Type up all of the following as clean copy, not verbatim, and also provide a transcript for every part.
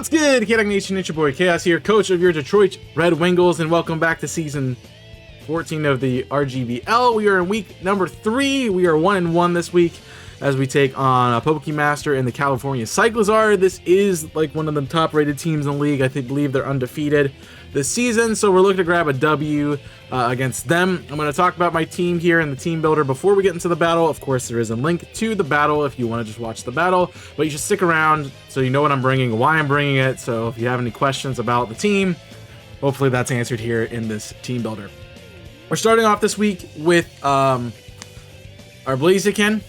What's good, Chaotic Nation? It's your boy Chaos here, coach of your Detroit Red Wingulls, and welcome back to season 14 of the RGBL. We are in week number 3. We are 1-1 this week as we take on a Pokemaster in the California Cyclizars. This is like one of the top-rated teams in the league. I believe they're undefeated this season, so we're looking to grab a W against them. I'm going to talk about my team here in the team builder before we get into the battle. Of course, there is a link to the battle if you want to just watch the battle, but you should stick around so you know what I'm bringing, why I'm bringing it. So if you have any questions about the team, hopefully that's answered here in this team builder. We're starting off this week with our Blaziken.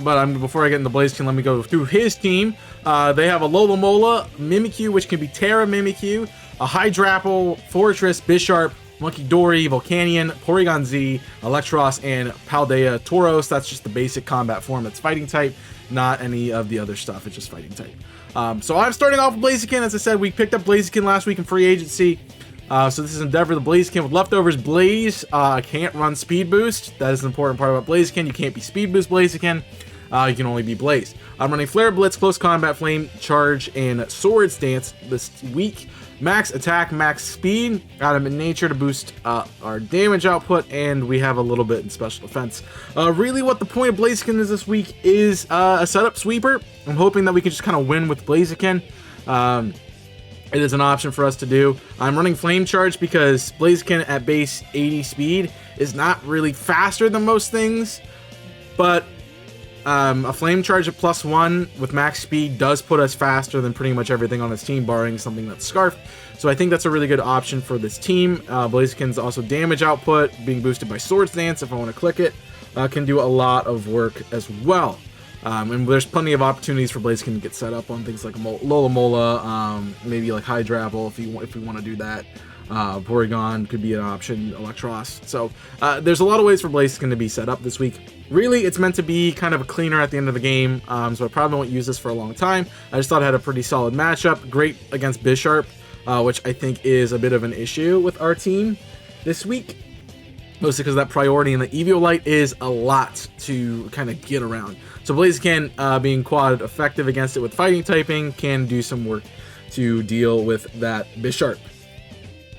But before I get into Blaziken, let me go through his team. They have a Alomomola, Mimikyu, which can be Terra Mimikyu, a Hydrapple, Fortress, Bisharp, Munkidori, Volcanion, Porygon Z, Electros, and Paldea Tauros. That's just the basic combat form that's fighting type, not any of the other stuff. It's just fighting type. So I'm starting off with Blaziken. As I said, we picked up Blaziken last week in free agency. So this is Endeavor the Blaziken with leftovers Blaze. Can't run Speed Boost. That is an important part about Blaziken. You can't be Speed Boost Blaziken. You can only be Blaze. I'm running Flare Blitz, Close Combat, Flame Charge, and Sword Stance this week. Max attack, max speed, got him in nature to boost our damage output, and we have a little bit in special defense. Really what the point of Blaziken is this week is a setup sweeper. I'm hoping that we can just kind of win with Blaziken. It is an option for us to do. I'm running Flame Charge because Blaziken at base 80 speed is not really faster than most things, but a Flame Charge at +1 with max speed does put us faster than pretty much everything on this team, barring something that's Scarf. So I think that's a really good option for this team. Blaziken's also damage output, being boosted by Sword Stance if I want to click it, can do a lot of work as well. And there's plenty of opportunities for Blaziken to get set up on things like Alomomola, maybe like Hydrapple if we want to do that. Porygon could be an option, Electros. So there's a lot of ways for Blaziken to be set up this week. Really, it's meant to be kind of a cleaner at the end of the game, so I probably won't use this for a long time. I just thought it had a pretty solid matchup. Great against Bisharp, which I think is a bit of an issue with our team this week. Mostly because that priority and the Eviolite is a lot to kind of get around. So Blaziken, being quad effective against it with fighting typing, can do some work to deal with that Bisharp.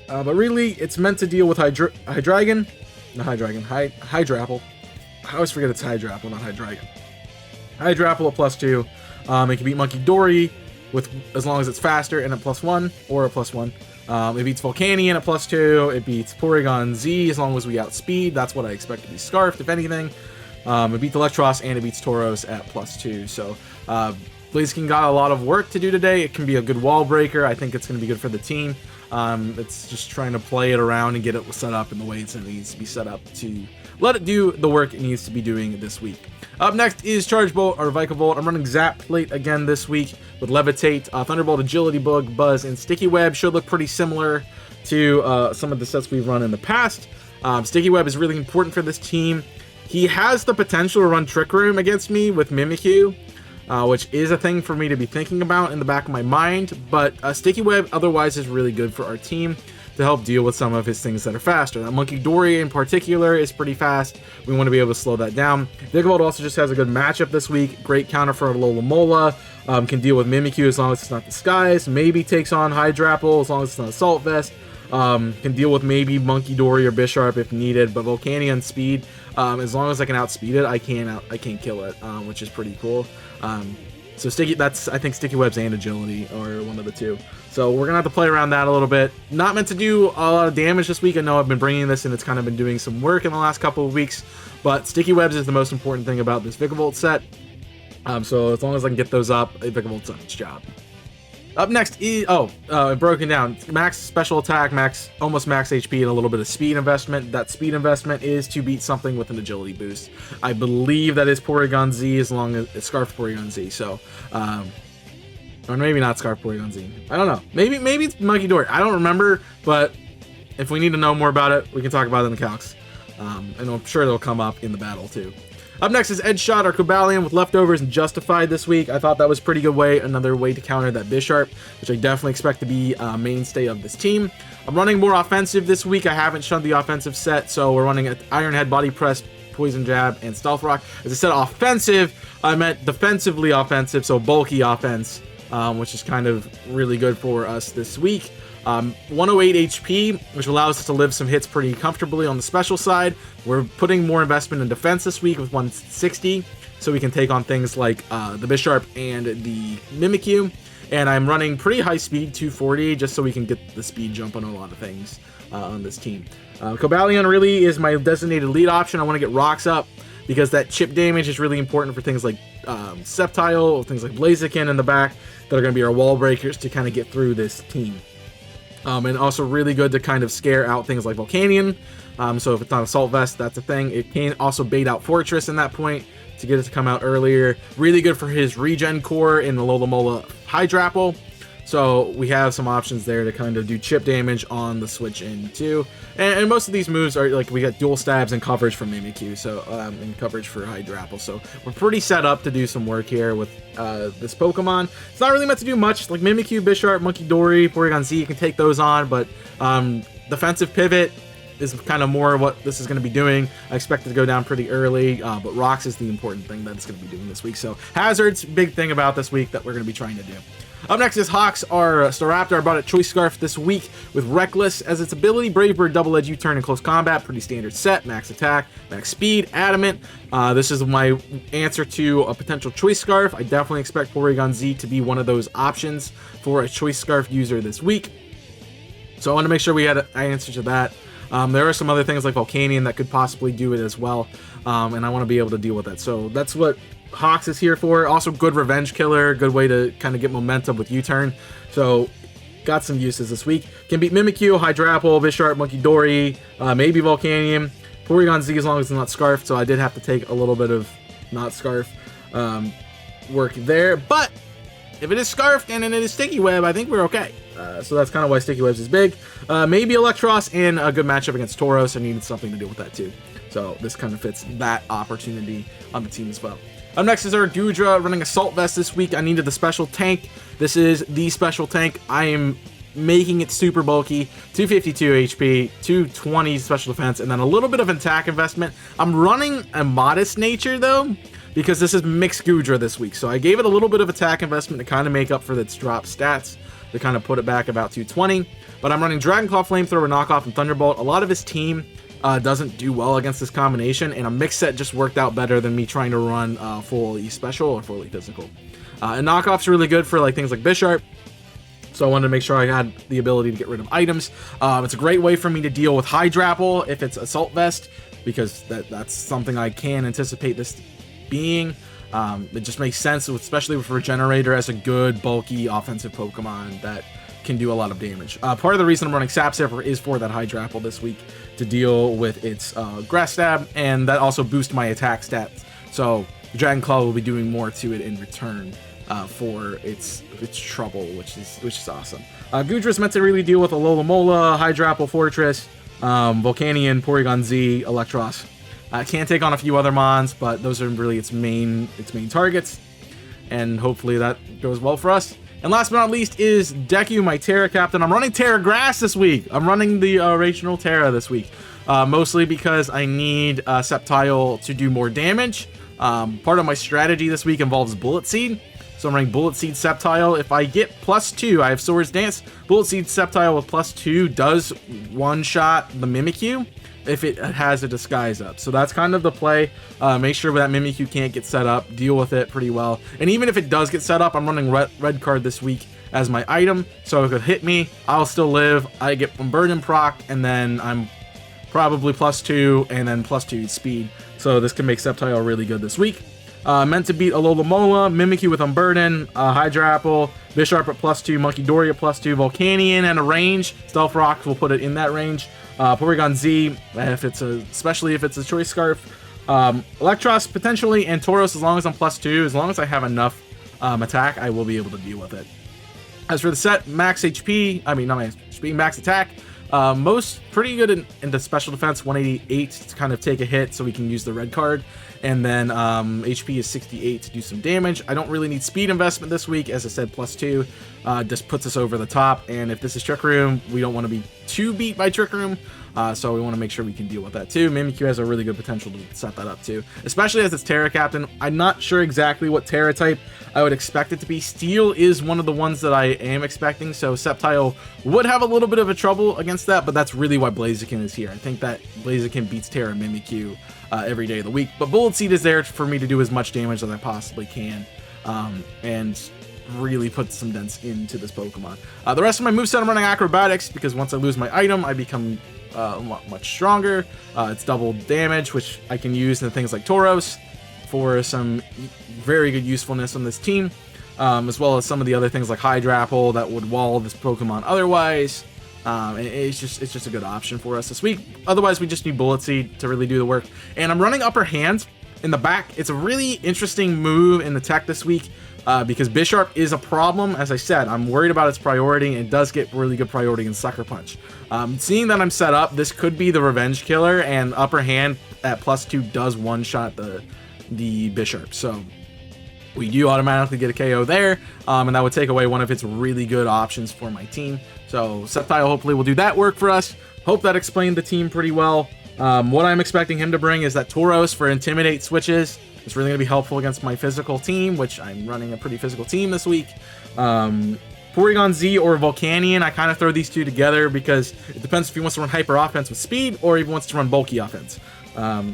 But really, it's meant to deal with Hydrapple. I always forget it's Hydrapple, not Hydreigon. Hydrapple at +2. It can beat Munkidori with as long as it's faster and at +1 or a +1. It beats Volcanion at +2. It beats Porygon Z as long as we outspeed. That's what I expect to be Scarfed, if anything. It beats Electros and it beats Tauros at +2. So Blaziken got a lot of work to do today. It can be a good wall breaker. I think it's going to be good for the team. It's just trying to play it around and get it set up in the way it needs to be set up to let it do the work it needs to be doing this week. Up next is Charge Bolt or Vikavolt. I'm running Zap Plate again this week with Levitate, Thunderbolt, Agility Bug, Buzz, and Sticky Web. Should look pretty similar to some of the sets we've run in the past. Sticky Web is really important for this team. He has the potential to run Trick Room against me with Mimikyu, which is a thing for me to be thinking about in the back of my mind, but Sticky Web otherwise is really good for our team to help deal with some of his things that are faster. That Munkidori in particular is pretty fast. We want to be able to slow that down. Vikavolt also just has a good matchup this week. Great counter for Alomomola. Can deal with Mimikyu as long as it's not Disguise. Maybe takes on Hydrapple as long as it's not Assault Vest. Can deal with maybe Munkidori or Bisharp if needed, but Volcanion speed, as long as I can outspeed it, I can't kill it, which is pretty cool. So I think Sticky Webs and Agility or one of the two. So we're gonna have to play around that a little bit. Not meant to do a lot of damage this week. I know I've been bringing this and it's kind of been doing some work in the last couple of weeks, but Sticky Webs is the most important thing about this Vikavolt set. So as long as I can get those up, Vikavolt's done its job. Up next is, broken down. Max special attack, almost max HP, and a little bit of speed investment. That speed investment is to beat something with an agility boost. I believe that is Porygon Z as long as it's Scarf Porygon Z. So, or maybe not Scarf Porygon Z. I don't know. Maybe it's Munkidori. I don't remember, but if we need to know more about it, we can talk about it in the calcs. And I'm sure it'll come up in the battle too. Up next is Edge Shot or Cobalion with leftovers and Justified this week. I thought that was a pretty good way, another way to counter that Bisharp, which I definitely expect to be a mainstay of this team. I'm running more offensive this week. I haven't shunned the offensive set, so we're running Iron Head, Body Press, Poison Jab, and Stealth Rock. As I said offensive, I meant defensively offensive, so bulky offense. which is kind of really good for us this week. 108 HP, which allows us to live some hits pretty comfortably on the special side. We're putting more investment in defense this week with 160, so we can take on things like the Bisharp and the Mimikyu. And I'm running pretty high speed, 240, just so we can get the speed jump on a lot of things on this team. Cobalion really is my designated lead option. I want to get rocks up because that chip damage is really important for things like Sceptile, things like Blaziken in the back that are going to be our wall breakers to kind of get through this team. And also really good to kind of scare out things like Volcanion. So if it's not Assault Vest, that's a thing. It can also bait out Fortress in that point to get it to come out earlier. Really good for his regen core in the Alola Hydrapple. So we have some options there to kind of do chip damage on the switch in too. And most of these moves are like we got dual stabs and coverage from Mimikyu, so and coverage for Hydrapple. So we're pretty set up to do some work here with this Pokemon. It's not really meant to do much. Like Mimikyu, Bisharp, Munkidori, Porygon Z, you can take those on, but defensive pivot is kind of more what this is going to be doing. I expect it to go down pretty early, but Rocks is the important thing that it's going to be doing this week. So Hazard's big thing about this week that we're going to be trying to do. Up next is Hawks are Staraptor. I brought a Choice Scarf this week with Reckless as its ability. Brave Bird, Double Edge U-Turn in close combat. Pretty standard set. Max attack, max speed, adamant. This is my answer to a potential Choice Scarf. I definitely expect Porygon Z to be one of those options for a Choice Scarf user this week. So I want to make sure we had an answer to that. There are some other things like Volcanion that could possibly do it as well, and I want to be able to deal with that. So that's what Hawks is here for. Also good revenge killer, good way to kind of get momentum with U-turn. So got some uses this week. Can beat Mimikyu, Hydrapple, Bisharp, Munkidori, maybe Volcanion, Porygon Z as long as it's not Scarfed. So I did have to take a little bit of not Scarf work there. But if it is Scarfed and it is Sticky Web, I think we're okay. So that's kind of why Sticky Webs is big. Maybe Electros and a good matchup against Tauros. I needed something to do with that too. So this kind of fits that opportunity on the team as well. Up next is our Gudra running Assault Vest this week. I needed the special tank. This is the special tank. I am making it super bulky. 252 HP, 220 special defense, and then a little bit of attack investment. I'm running a modest nature though, because this is mixed Gudra this week. So I gave it a little bit of attack investment to kind of make up for its drop stats, to kind of put it back about 220. But I'm running Dragon Claw, Flamethrower, Knockoff, and Thunderbolt. A lot of his team doesn't do well against this combination, and a mix set just worked out better than me trying to run fully special or fully physical. And Knockoff's really good for like things like Bisharp, so I wanted to make sure I had the ability to get rid of items. It's a great way for me to deal with Hydrapple if it's Assault Vest, because that's something I can anticipate this being. It just makes sense, especially with Regenerator as a good bulky offensive Pokemon that can do a lot of damage. Part of the reason I'm running Sap Zipper is for that Hydrapple this week to deal with its Grass Stab, and that also boosts my attack stats. So Dragon Claw will be doing more to it in return for its trouble, which is awesome. Gudra's meant to really deal with Alola, Hydrapple, Fortress, Volcanion, Porygon Z, Electros. Can take on a few other mons, but those are really its main targets, and hopefully that goes well for us. And last but not least is Deku, my Terra Captain. I'm running Terra Grass this week. I'm running the original Terra this week, mostly because I need Sceptile to do more damage. Part of my strategy this week involves Bullet Seed, so I'm running Bullet Seed Sceptile. If I get +2, I have Swords Dance. Bullet Seed Sceptile with +2 does one-shot the Mimikyu if it has a disguise up. So that's kind of the play. Make sure that Mimikyu can't get set up, deal with it pretty well. And even if it does get set up, I'm running red card this week as my item, so if it hit me, I'll still live. I get Burden proc, and then I'm probably +2 and then +2 speed. So this can make Sceptile really good this week. Meant to beat Alola, Mimikyu with Unburden, Hydrapple, Bisharp at +2, Munkidori at +2, Volcanion and a range. Stealth Rock will put it in that range. Porygon Z, especially if it's a Choice Scarf. Electros potentially, and Tauros as long as I'm +2. As long as I have enough attack, I will be able to deal with it. As for the set, max HP, max attack. Most pretty good into special defense, 188 to kind of take a hit so we can use the red card. And then HP is 68 to do some damage. I don't really need speed investment this week. As I said, +2 just puts us over the top. And if this is Trick Room, we don't want to be to beat by Trick Room. So we want to make sure we can deal with that too. Mimikyu has a really good potential to set that up too, especially as it's Terra Captain. I'm not sure exactly what Terra type I would expect it to be. Steel is one of the ones that I am expecting, so Sceptile would have a little bit of a trouble against that, but that's really why Blaziken is here. I think that Blaziken beats Terra Mimikyu every day of the week, but Bullet Seed is there for me to do as much damage as I possibly can, and really put some dents into this Pokemon. The rest of my moveset, I'm running Acrobatics, because once I lose my item, I become much stronger. It's double damage, which I can use in things like Tauros for some very good usefulness on this team, as well as some of the other things like Hydrapple that would wall this Pokemon otherwise. It's just a good option for us this week. Otherwise, we just need Bullet Seed to really do the work. And I'm running Upper Hand in the back. It's a really interesting move in the tech this week, because Bisharp is a problem. As I said, I'm worried about its priority, and it does get really good priority in Sucker Punch. Seeing that I'm set up, this could be the Revenge Killer, and Upper Hand at +2 does one-shot the Bisharp. So we do automatically get a KO there, and that would take away one of its really good options for my team. So Sceptile hopefully will do that work for us. Hope that explained the team pretty well. What I'm expecting him to bring is that Tauros for Intimidate switches. It's really going to be helpful against my physical team, which I'm running a pretty physical team this week. Porygon Z or Volcanion, I kind of throw these two together because it depends if he wants to run Hyper Offense with speed or if he wants to run Bulky Offense.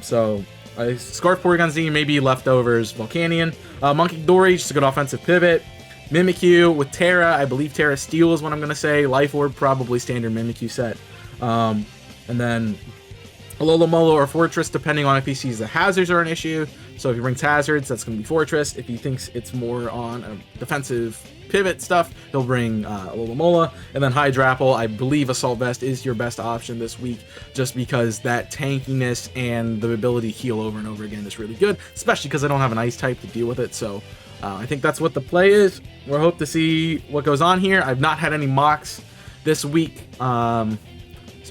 So I Scarf Porygon Z, maybe leftovers Volcanion. Monkey Dory, just a good offensive pivot. Mimikyu with Terra, I believe Terra Steel is what I'm going to say. Life Orb, probably standard Mimikyu set. And then Alola or Fortress, depending on if he sees the hazards are an issue. So if he brings hazards, that's going to be Fortress. If he thinks it's more on a defensive pivot stuff, he'll bring Alola. And then Hydrapple, I believe Assault Vest is your best option this week, just because that tankiness and the ability to heal over and over again is really good, especially because I don't have an Ice type to deal with it. So I think that's what the play is. We'll hope to see what goes on here. I've not had any mocks this week, so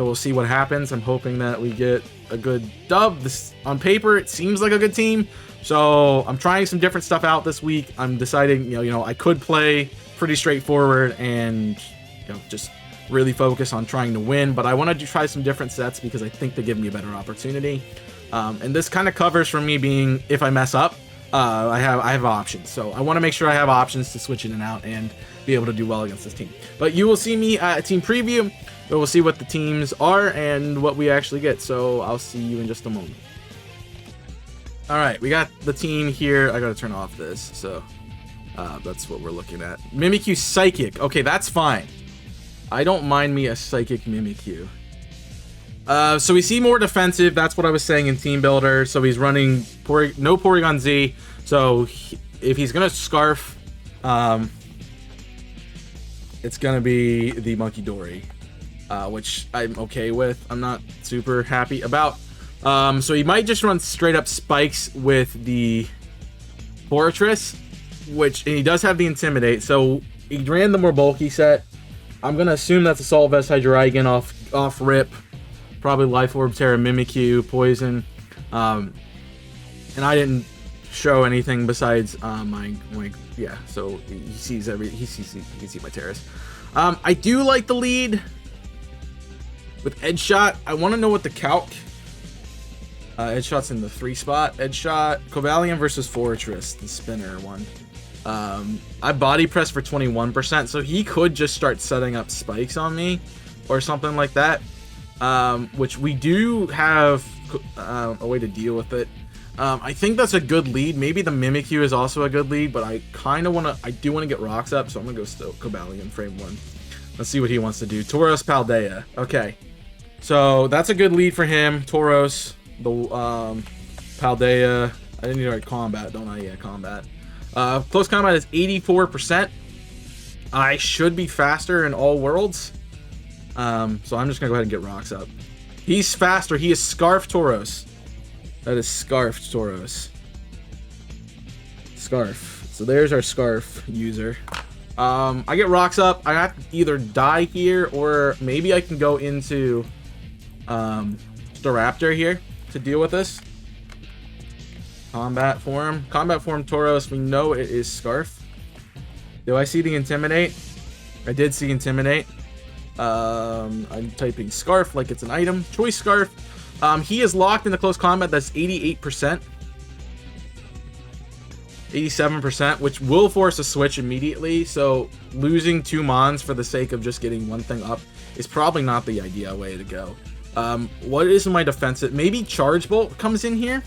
we'll see what happens. I'm hoping that we get a good dub. This, on paper, it seems like a good team, so I'm trying some different stuff out this week. I'm deciding, you know, I could play pretty straightforward and, just really focus on trying to win, but I want to try some different sets because I think they give me a better opportunity. And this kind of covers for me being, if I mess up, I have options. So I want to make sure I have options to switch in and out and be able to do well against this team. But you will see me at a team preview. We'll see what the teams are and what we actually get. So I'll see you in just a moment. All right, we got the team here. I got to turn off this. So that's what we're looking at. Mimikyu Psychic. Okay, that's fine. I don't mind me a Psychic Mimikyu. So we see more defensive. That's what I was saying in Team Builder. So he's running no Porygon Z. So if he's going to Scarf, it's going to be the Monkey Dory, which I'm okay with. I'm not super happy about. So he might just run straight up Spikes with the Fortress, and he does have the Intimidate. So he ran the more bulky set. I'm going to assume that's Assault Vest, Hydreigon off rip. Probably Life Orb, Terra Mimikyu, Poison. And I didn't show anything besides my yeah, so he can see my Terras. I do like the lead with Edge Shot. I want to know what the calc. Edge Shot's in the 3 spot. Edge Shot, Cobalion versus Fortress, the spinner one. I body press for 21%, so he could just start setting up spikes on me or something like that. Which we do have a way to deal with it. I think that's a good lead. Maybe the Mimikyu is also a good lead, but I do want to get rocks up, so I'm gonna go Cobalion frame 1. Let's see what he wants to do. Tauros Paldea. Okay, so that's a good lead for him. Tauros, the Paldea. I didn't need to write combat, don't I? Yeah, combat. Close combat is 84%. I should be faster in all worlds. So I'm just gonna go ahead and get rocks up. He's faster. He is Scarf Tauros. That is Scarfed Tauros. Scarf. So there's our Scarf user. I get rocks up. I have to either die here or maybe I can go into Staraptor here to deal with this. Combat form. Combat form Tauros. We know it is Scarf. Do I see the Intimidate? I did see Intimidate. I'm typing Scarf like it's an item. Choice Scarf. He is locked into close combat. That's 88%. 87%, which will force a switch immediately. So losing 2 mons for the sake of just getting one thing up is probably not the ideal way to go. What is my defensive? Maybe Charge Bolt comes in here.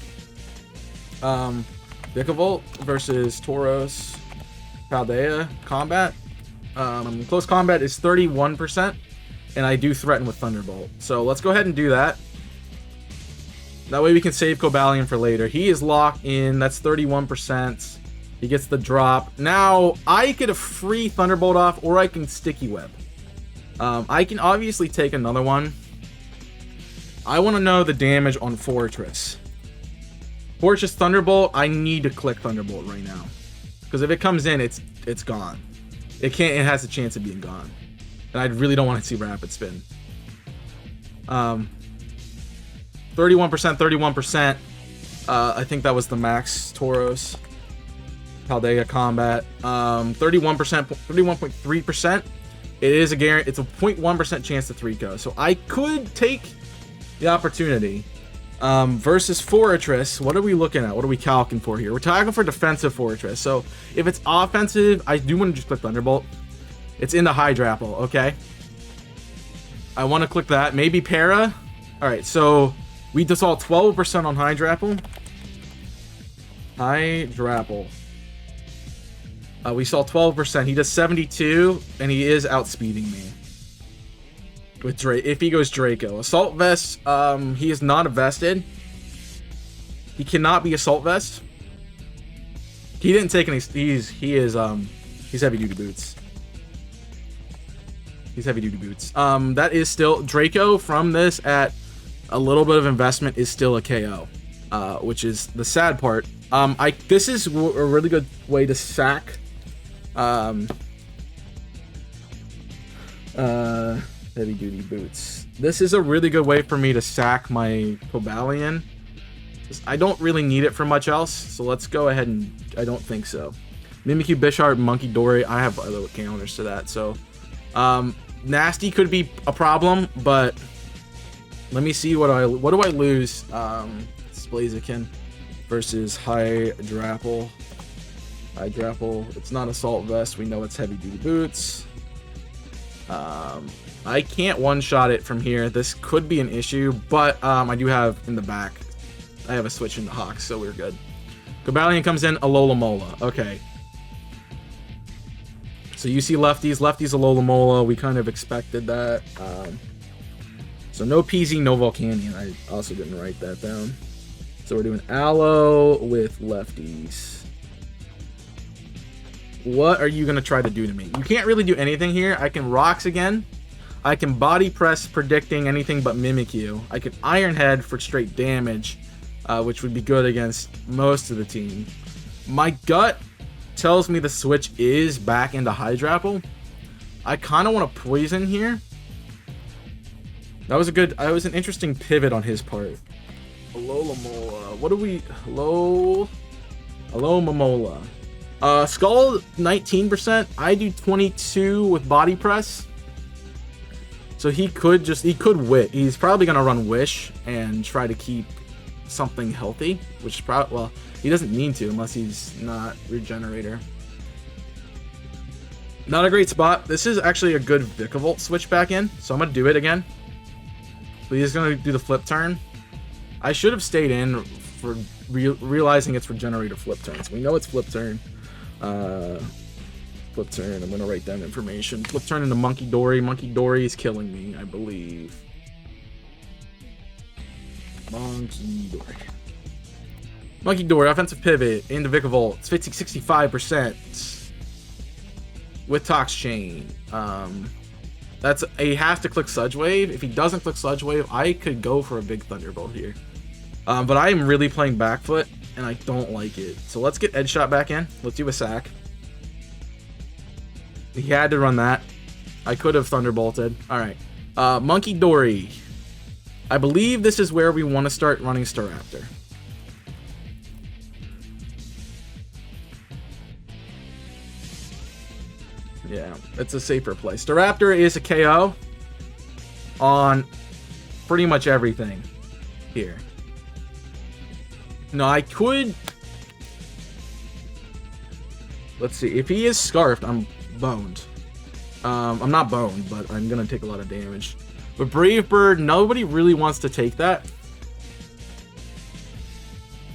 Vikavolt versus Tauros Paldea combat. Close combat is 31%, and I do threaten with Thunderbolt. So let's go ahead and do that. That way we can save Cobalion for later. He is locked in. That's 31%. He gets the drop. Now, I could free Thunderbolt off, or I can Sticky Web. I can obviously take another one. I want to know the damage on Fortress. Fortress Thunderbolt, I need to click Thunderbolt right now. Because if it comes in, it's gone. It has a chance of being gone. And I really don't want to see Rapid Spin. 31%. I think that was the max Tauros Paldea combat. 31.3%. It is a guarantee. It's a 0.1% chance to 3-go. So I could take the opportunity. Versus Fortress, what are we looking at? What are we calculating for here? We're talking for defensive Fortress. So if it's offensive, I do want to just click Thunderbolt. It's in the Hydrapple, okay? I want to click that. Maybe Para. All right, so we just saw 12% on Hydrapple. Hydrapple. We saw 12%. He does 72, and he is outspeeding me. With Drake, if he goes Draco. Assault Vest, he is not a vested. He cannot be Assault Vest. He didn't take any, he's heavy duty boots. He's heavy duty boots. That is still, Draco from this at a little bit of investment is still a KO. Which is the sad part. This is a really good way to sack heavy duty boots. This is a really good way for me to sack my Cobalion. I don't really need it for much else, so let's go ahead and I don't think so. Mimikyu, Bisharp, Monkey Dory. I have other counters to that, so Nasty could be a problem, but let me see what do I lose. It's Blaziken versus Hydrapple. Hydrapple. It's not Assault Vest. We know it's heavy duty boots. I can't one-shot it from here. This could be an issue, but I do have in the back. I have a switch into Hawks, so we're good. Cobalion comes in, Alola Mola. Okay. So you see lefties. Lefties Alola Mola. We kind of expected that. So no PZ, no Volcanion. I also didn't write that down. So we're doing Aloe with lefties. What are you going to try to do to me? You can't really do anything here. I can Rocks again. I can Body Press predicting anything but Mimikyu. I can Iron Head for straight damage, which would be good against most of the team. My gut tells me the switch is back into Hydrapple. I kind of want to Poison here. That was an interesting pivot on his part. Alola Mola. What do we... Hello Momola. Skull 19%. I do 22 with Body Press. So he could Wit. He's probably gonna run Wish and try to keep something healthy, which is probably, well, he doesn't need to unless he's not Regenerator. Not a great spot. This is actually a good Vikavolt switch back in, so I'm gonna do it again. But he's gonna do the flip turn. I should have stayed in for realizing it's Regenerator flip turns. We know it's flip turn. Flip turn. I'm gonna write down information. Flip turn into Monkey Dory. Monkey Dory is killing me, I believe. Monkey Dory. Monkey Dory, offensive pivot into Vikavolt. It's 65% with Tox Chain. He has to click Sludge Wave. If he doesn't click Sludge Wave, I could go for a big Thunderbolt here. But I am really playing back foot, and I don't like it. So let's get Edge Shot back in. Let's do a sack. He had to run that. I could have Thunderbolted. Alright. Monkey Dory. I believe this is where we want to start running Staraptor. Yeah, it's a safer play. Staraptor is a KO. on pretty much everything here. No, I could... Let's see. If he is scarfed, I'm boned. I'm not boned, but I'm going to take a lot of damage. But Brave Bird, nobody really wants to take that.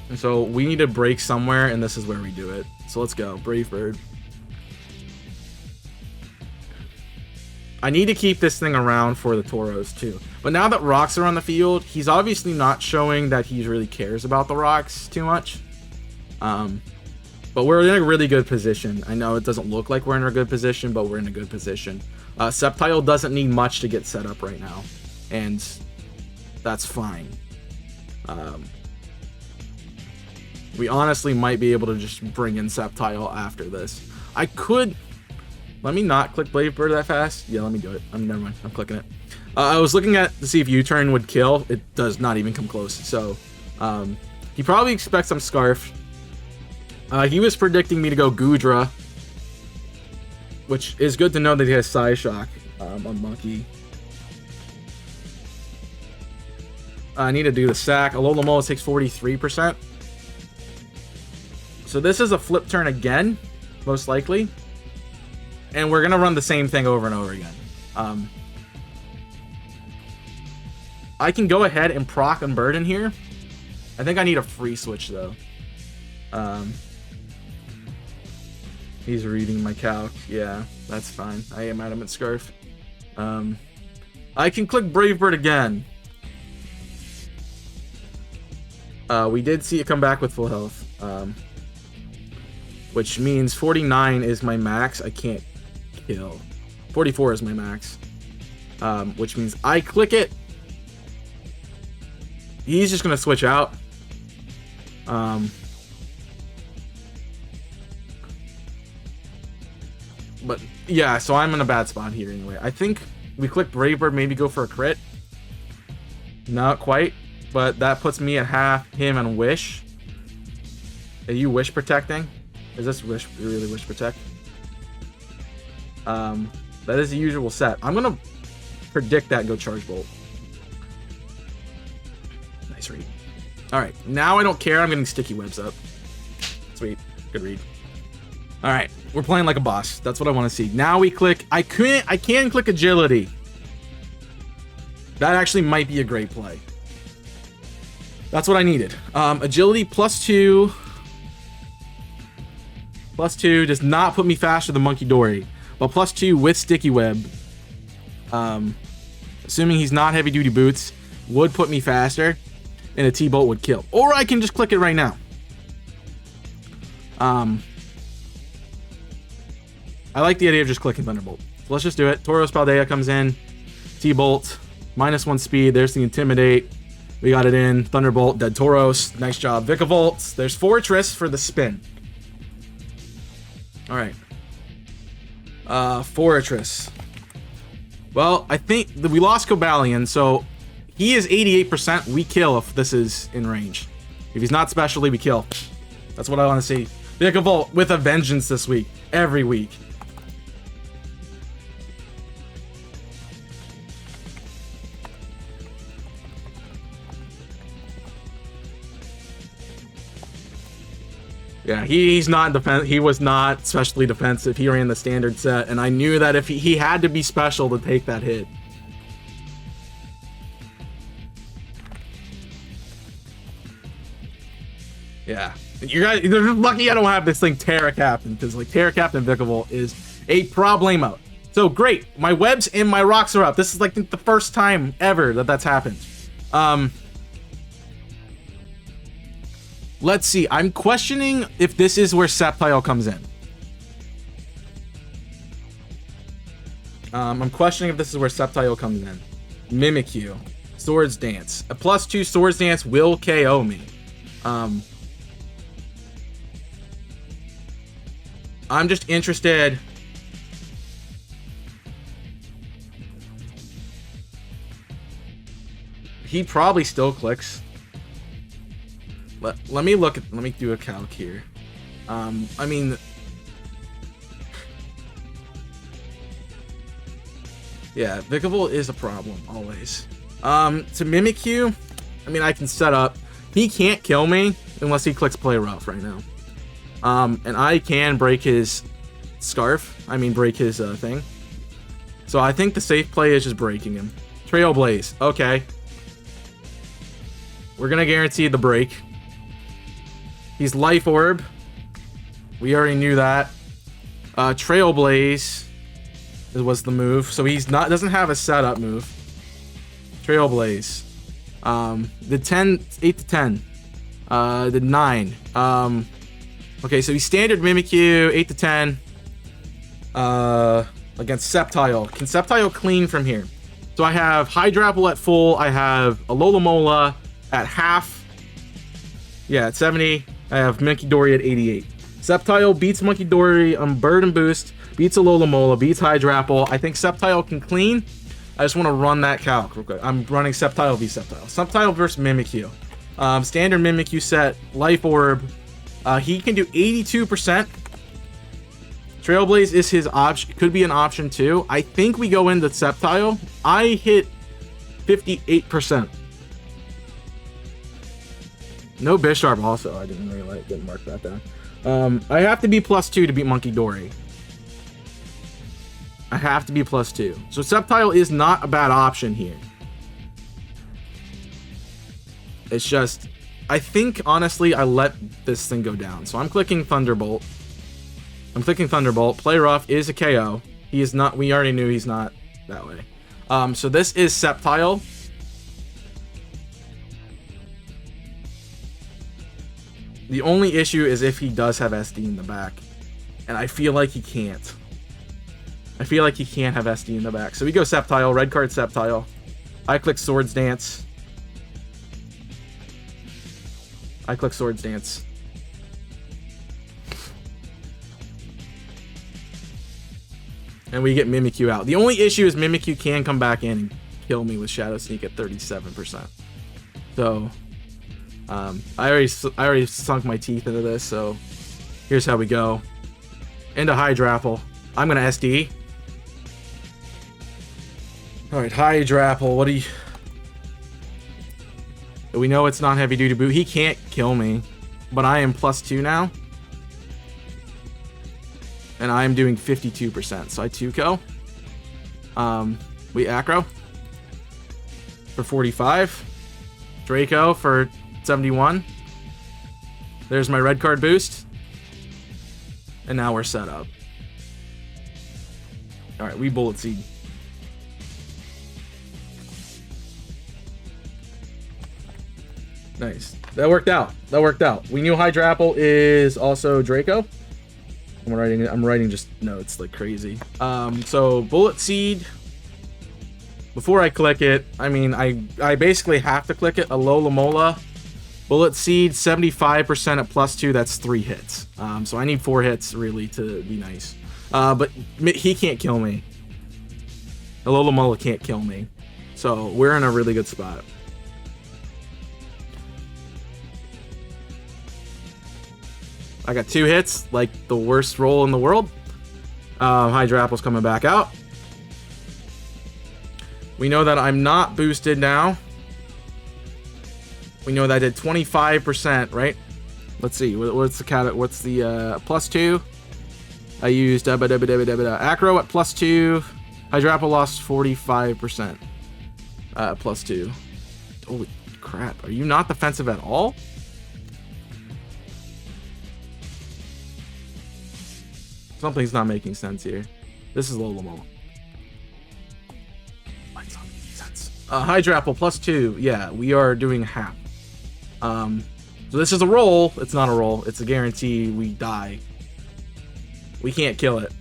And so we need to break somewhere, and this is where we do it. So let's go. Brave Bird. I need to keep this thing around for the Tauros too. But now that rocks are on the field, he's obviously not showing that he really cares about the rocks too much. But we're in a really good position. I know it doesn't look like we're in a good position, but we're in a good position. Sceptile doesn't need much to get set up right now, and that's fine. We honestly might be able to just bring in Sceptile after this. I could... Let me not click Brave Bird that fast. Yeah, let me do it. Never mind. I'm clicking it. I was looking at to see if U-turn would kill. It does not even come close. So, he probably expects I'm Scarf. He was predicting me to go Gudra, which is good to know that he has Psyshock on Monkey. I need to do the sack. Alola takes 43%. So this is a flip turn again, most likely. And we're going to run the same thing over and over again. I can go ahead and proc and Burden here. I think I need a free switch, though. He's reading my calc. Yeah, that's fine. I am Adamant Scarf. I can click Brave Bird again. We did see it come back with full health. Which means 49 is my max. I can't kill. 44 is my max. Which means I click it. He's just gonna switch out. But yeah, so I'm in a bad spot here anyway. I think we click Brave Bird, maybe go for a crit. Not quite, but that puts me at half him and Wish. Are you Wish protecting? Is this Wish really Wish protect? That is the usual set. I'm gonna predict that and go Charge Bolt. Nice read. Alright, now I don't care. I'm getting Sticky Webs up. Sweet. Good read. Alright, we're playing like a boss. That's what I want to see. Now we click... I can click Agility. That actually might be a great play. That's what I needed. Agility +2. +2 does not put me faster than Monkey Dory. But +2 with Sticky Web. Assuming he's not Heavy Duty Boots, would put me faster. And a T-Bolt would kill. Or I can just click it right now. I like the idea of just clicking Thunderbolt. So let's just do it. Tauros Paldea comes in. T-Bolt. -1 speed. There's the Intimidate. We got it in. Thunderbolt. Dead Tauros. Nice job. Vikavolt. There's Fortress for the spin. Alright. Fortress. Well, I think we lost Cobalion, so he is 88%. We kill if this is in range. If he's not specially, we kill. That's what I want to see. Vikavolt with a vengeance this week. Every week. Yeah, he's not defense. He was not specially defensive. He ran the standard set, and I knew that if he had to be special to take that hit. Yeah, you guys, you're lucky I don't have this thing Terra Captain, because like Terra Captain Vikavolt is a problemo. So great, my webs and my rocks are up. This is like the first time ever that that's happened. Let's see. I'm questioning if this is where Sceptile comes in. I'm questioning if this is where Sceptile comes in. Mimikyu. Swords Dance. A +2 Swords Dance will KO me. I'm just interested. He probably still clicks. Let me look at, let me do a calc here. I mean, Yeah, Vicable is a problem, always. To Mimikyu, I mean, I can set up. He can't kill me unless he clicks Play Rough right now. And I can break his Scarf. I mean, break his thing. So I think the safe play is just breaking him. Trailblaze. Okay. We're going to guarantee the break. He's Life Orb. We already knew that. Trailblaze was the move. So he's not doesn't have a setup move. Trailblaze. The 10, 8 to 10. The 9. Okay, so he's standard Mimikyu, 8 to 10. Against Sceptile. Can Sceptile clean from here? So I have Hydrapple at full. I have Alola at half. Yeah, at 70. I have Munkidori at 88. Sceptile beats Munkidori on Bird and Boost. Beats Alola, beats Hydrapple. I think Sceptile can clean. I just want to run that calc real quick. I'm running Sceptile v Sceptile. Sceptile versus Mimikyu. Standard Mimikyu set. Life Orb. He can do 82%. Trailblaze is his option. Could be an option too. I think we go into Sceptile. I hit 58%. No Bisharp also. I didn't really didn't mark that down. I have to be +2 to beat Munkidori. I have to be +2. So Sceptile is not a bad option here. It's just, I think honestly I let this thing go down. So I'm clicking Thunderbolt. Play Rough is a KO. He is not, we already knew he's not that way. So this is Sceptile. The only issue is if he does have SD in the back. And I feel like he can't. I feel like he can't have SD in the back. So we go Sceptile, red card Sceptile. I click Swords Dance. And we get Mimikyu out. The only issue is Mimikyu can come back in and kill me with Shadow Sneak at 37%. So, I already sunk my teeth into this, so here's how we go. Into Hydrapple. I'm gonna SD. Alright, Hydrapple, what do you... We know it's not heavy duty boot. He can't kill me, but I am +2 now. And I am doing 52%, so I 2-ko. We Acro for 45. Draco for 71. There's my red card boost. And now we're set up. Alright, we Bullet Seed. Nice. That worked out. We knew Hydrapple is also Draco. I'm writing just notes like crazy. So Bullet Seed. Before I click it, I mean, I basically have to click it. Alola Mola. Bullet Seed, 75% at +2. That's 3 hits. So I need 4 hits really to be nice. But he can't kill me. Alola Mola can't kill me. So we're in a really good spot. I got 2 hits, like the worst roll in the world. Hydrapple's coming back out. We know that I'm not boosted now. We know that I did 25%, right? Let's see. What's the +2? I used Acro at +2. Hydrapple lost 45%. +2. Holy crap! Are you not defensive at all? Something's not making sense here. This is Lolomo. It's not making sense. Hydrapple +2. Yeah, we are doing half. So this is a roll. It's not a roll. It's a guarantee we die. We can't kill it.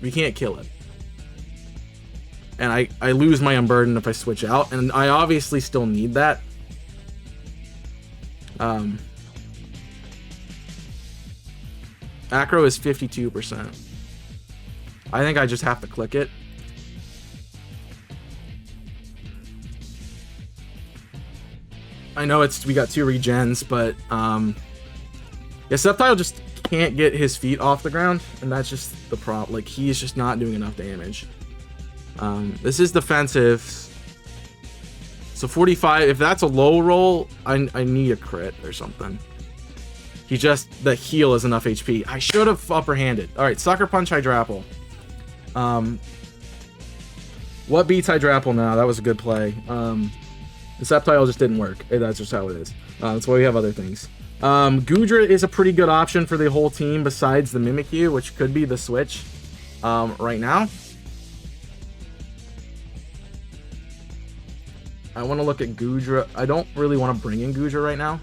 We can't kill it. And I lose my Unburden if I switch out. And I obviously still need that. Acro is 52%. I think I just have to click it. I know we got 2 regens, but yeah, Sceptile just can't get his feet off the ground, and that's just the problem. Like, he's just not doing enough damage. This is defensive. So 45, if that's a low roll, I need a crit or something. The heal is enough HP. I should have upper handed. All right, Sucker Punch Hydrapple. What beats Hydrapple now? That was a good play. Deceptile just didn't work. That's just how it is. That's why we have other things. Goodra is a pretty good option for the whole team besides the Mimikyu, which could be the switch right now. I want to look at Goodra. I don't really want to bring in Goodra right now.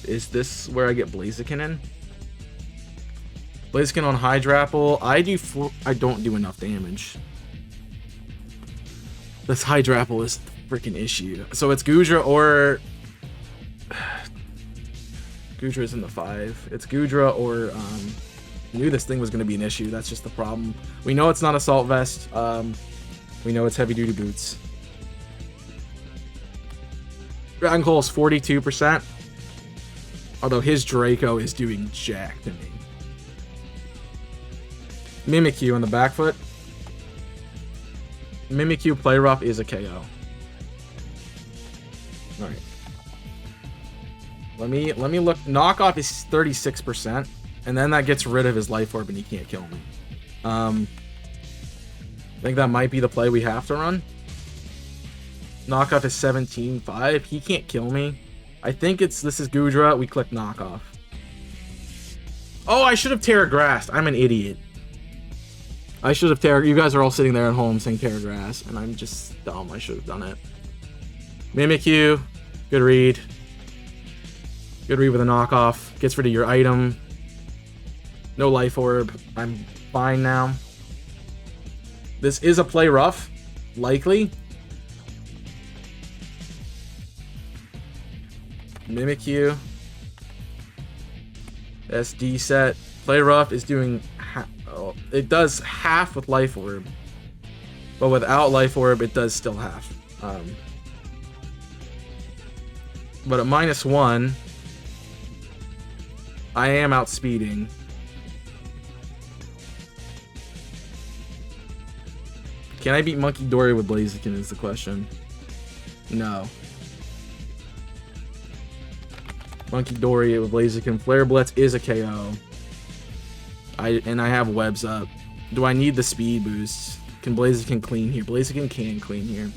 Is this where I get Blaziken in? Blaziken on Hydrapple. I don't do enough damage. This Hydrapple is the freaking issue. So it's Goodra or... Goodra's in the 5. It's Goodra or... I knew this thing was going to be an issue. That's just the problem. We know it's not Assault Vest. We know it's Heavy Duty Boots. Dragon Cole's 42%. Although his Draco is doing jack to me. Mimikyu on the back foot. Mimikyu Play Rough is a KO. Alright. Let me look. Knockoff is 36%. And then that gets rid of his Life Orb and he can't kill me. I think that might be the play we have to run. Knockoff is 17.5. He can't kill me. I think this is Goodra. We click Knockoff. Oh, I should have Terra Grass. I'm an idiot. I should have Terra... You guys are all sitting there at home saying Terra Grass, and I'm just dumb. I should have done it. Mimikyu. Good read. Good read with a Knockoff. Gets rid of your item. No Life Orb. I'm fine now. This is a Play Rough. Likely. Mimikyu. SD set. Play Rough is doing... it does half with Life Orb. But without Life Orb, it does still half. But at -1, I am outspeeding. Can I beat Monkey Dory with Blaziken is the question. No. Monkey Dory with Blaziken. Flare Blitz is a KO. I have webs up. Do I need the speed boost? Can Blaziken clean here? Blaziken can clean here.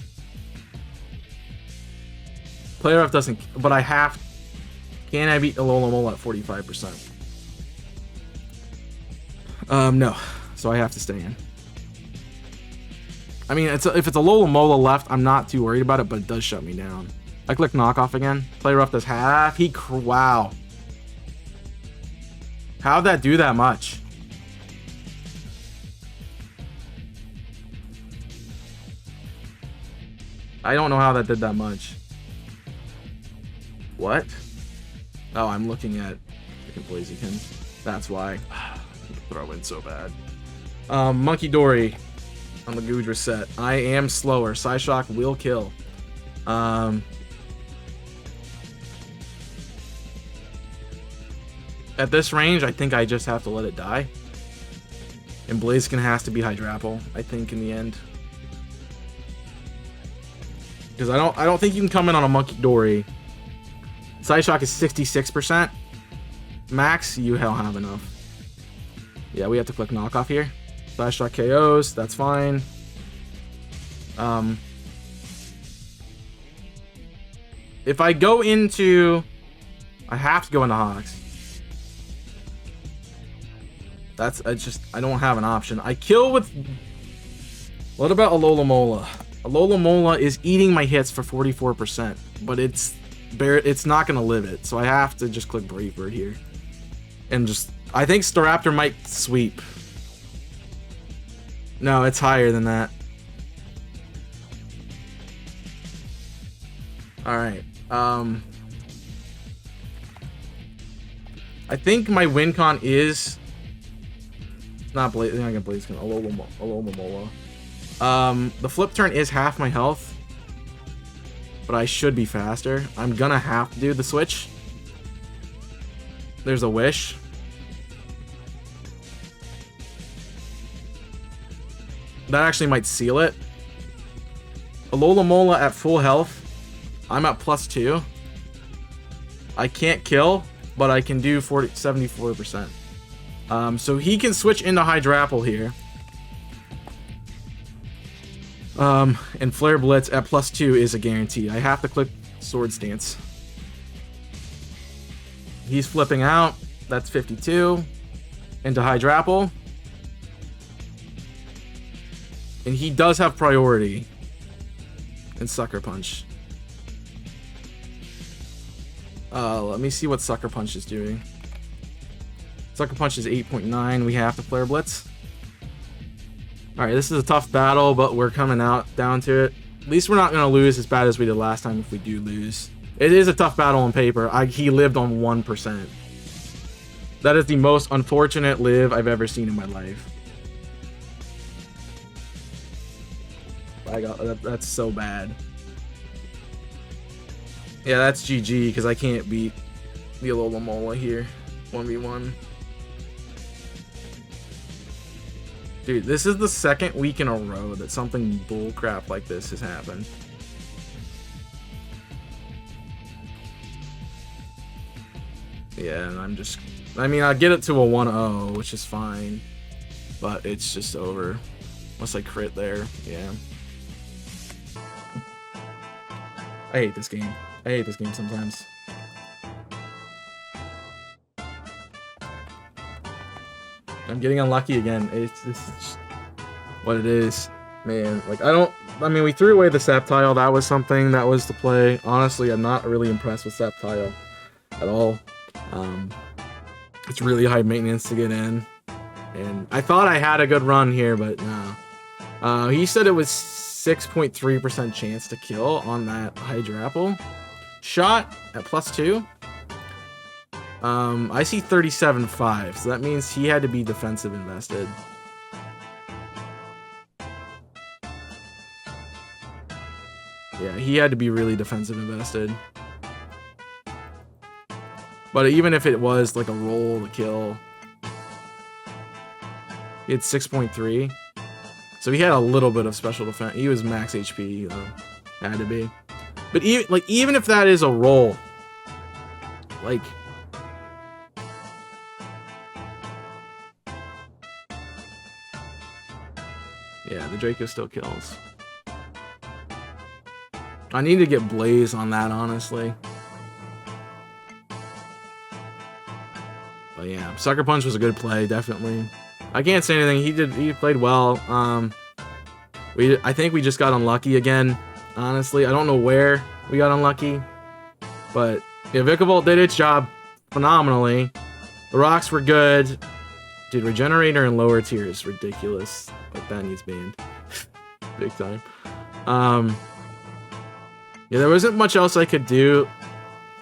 Play Rough doesn't, but I have. Can I beat Alola at 45%? No. So I have to stay in. I mean, if it's a Alola left, I'm not too worried about it, but it does shut me down. I click Knockoff again. Play Rough does half. Wow. How'd that do that much? I don't know how that did that much. What? Oh, I'm looking at Blaziken. That's why. Throw in so bad. Monkey Dory on the Goodra set. I am slower. Psyshock will kill. At this range, I think I just have to let it die. And Blaziken has to be Hydrapple, I think, in the end. Because I don't think you can come in on a Monkey Dory. Psyshock is 66%. Max, you hell have enough. Yeah, we have to click Knockoff here. Psyshock KOs, that's fine. If I go into... I have to go into Hawks. I don't have an option. I kill with... What about Alola? Alola is eating my hits for 44%, but it's not gonna live it, so I have to just click Brave Bird here. And just... I think Staraptor might sweep. No, it's higher than that. Alright. I think my win con is... It's not Blaze... I got Blaziken. Alola. The flip turn is half my health. but I should be faster. I'm gonna have to do the switch. There's a wish. That actually might seal it. Alola Mola at full health. I'm at +2. I can't kill, but I can do 74%. So he can switch into Hydrapple here. And Flare Blitz at +2 is a guarantee. I have to click Swords Dance. He's flipping out. That's 52. Into Hydrapple. And he does have priority. And Sucker Punch. Let me see what Sucker Punch is doing. Sucker Punch is 8.9. We have to Flare Blitz. Alright, this is a tough battle, but we're coming out down to it. At least we're not going to lose as bad as we did last time if we do lose. It is a tough battle on paper. He lived on 1%. That is the most unfortunate live I've ever seen in my life. That's so bad. Yeah, that's GG because I can't beat the Alola Mola here. 1v1. Dude, this is the second week in a row that something bullcrap like this has happened. Yeah, and I mean, I'll get it to a 1-0, which is fine. But it's just over. Unless I crit there. Yeah. I hate this game. I hate this game sometimes. I'm getting unlucky again. This is just what it is. Man, like, I mean, we threw away the Sceptile. That was something that was the play. Honestly, I'm not really impressed with Sceptile at all. It's really high maintenance to get in. And I thought I had a good run here, but no. He said it was 6.3% chance to kill on that Hydrapple shot at +2. I see 37.5, so that means he had to be defensive invested. Yeah, he had to be really defensive invested. But even if it was like a roll to kill, he had 6.3. So he had a little bit of special defense. He was max HP, though. Had to be. But even if that is a roll, like, yeah, the Draco still kills. I need to get Blaze on that, honestly. But yeah, Sucker Punch was a good play, definitely. I can't say anything. He played well. I think we just got unlucky again. Honestly, I don't know where we got unlucky, but yeah, Vikavolt did its job phenomenally. The rocks were good. Dude, Regenerator in lower tier is ridiculous. Like, that needs banned. Big time. Yeah, there wasn't much else I could do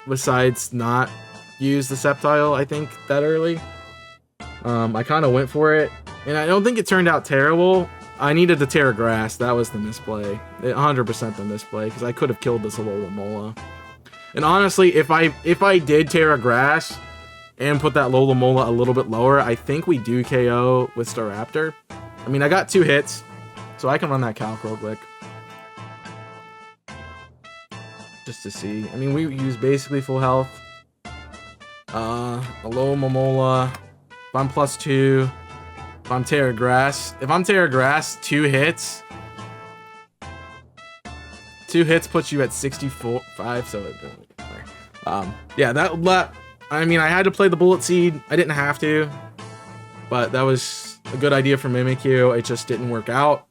besides not use the Sceptile, I think, that early. I kind of went for it, and I don't think it turned out terrible. I needed to Terra Grass. That was the misplay. 100% the misplay, because I could have killed this Alola Mola. And honestly, if I did Terra Grass and put that Alola Mola a little bit lower, I think we do KO with Staraptor. I mean, I got 2 hits, so I can run that Calc real quick. Just to see. I mean, we use basically full health. Alola Mola. If I'm +2. If I'm Terra Grass. If I'm Terra Grass, 2 hits. 2 hits puts you at 64.5, so yeah, that I mean, I had to play the Bullet Seed. I didn't have to, but that was a good idea for Mimikyu. It just didn't work out.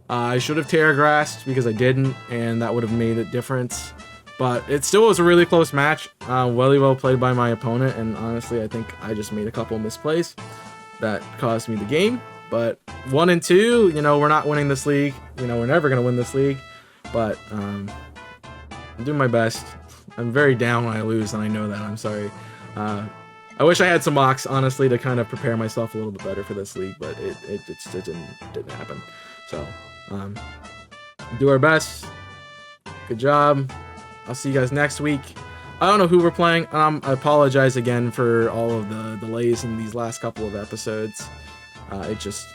I should have Terra Grassed because I didn't, and that would have made a difference. But it still was a really close match. Really well played by my opponent, and honestly, I think I just made a couple misplays that cost me the game. But 1 and 2, you know, we're not winning this league. You know, we're never gonna win this league. But I'm doing my best. I'm very down when I lose, and I know that. I'm sorry. I wish I had some mocks, honestly, to kind of prepare myself a little bit better for this league, but it just didn't happen. So, do our best. Good job. I'll see you guys next week. I don't know who we're playing. I apologize again for all of the delays in these last couple of episodes. It just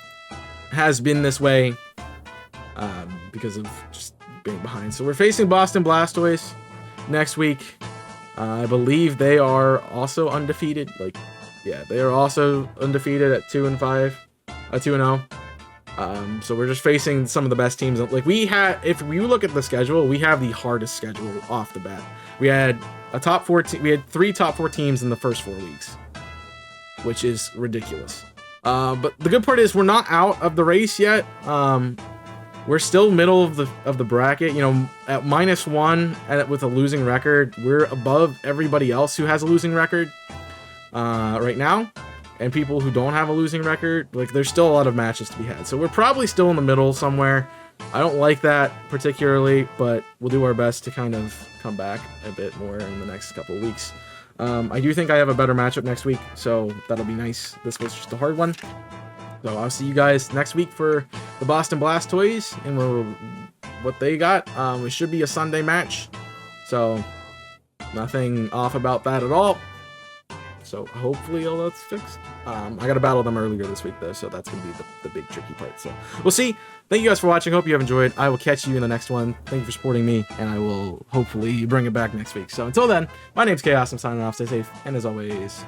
has been this way because of just being behind. So we're facing Boston Blastoise next week. I believe they are also undefeated. Like, yeah, they are also undefeated at 2-5, 2-0. So we're just facing some of the best teams. Like, if you look at the schedule, we have the hardest schedule off the bat. We had a top 4 we had 3 top 4 teams in the first 4 weeks, which is ridiculous. But the good part is we're not out of the race yet. We're still middle of the bracket, you know, at -1 and with a losing record. We're above everybody else who has a losing record right now. And people who don't have a losing record, like, there's still a lot of matches to be had. So we're probably still in the middle somewhere. I don't like that particularly, but we'll do our best to kind of come back a bit more in the next couple of weeks. I do think I have a better matchup next week, so that'll be nice. This was just a hard one. So I'll see you guys next week for the Boston Blastoise and what they got. It should be a Sunday match, so nothing off about that at all. So hopefully all that's fixed. I got to battle them earlier this week, though, so that's going to be the big tricky part. So we'll see. Thank you guys for watching. Hope you have enjoyed. I will catch you in the next one. Thank you for supporting me, and I will hopefully bring it back next week. So until then, my name's Chaos. I'm signing off. Stay safe, and as always,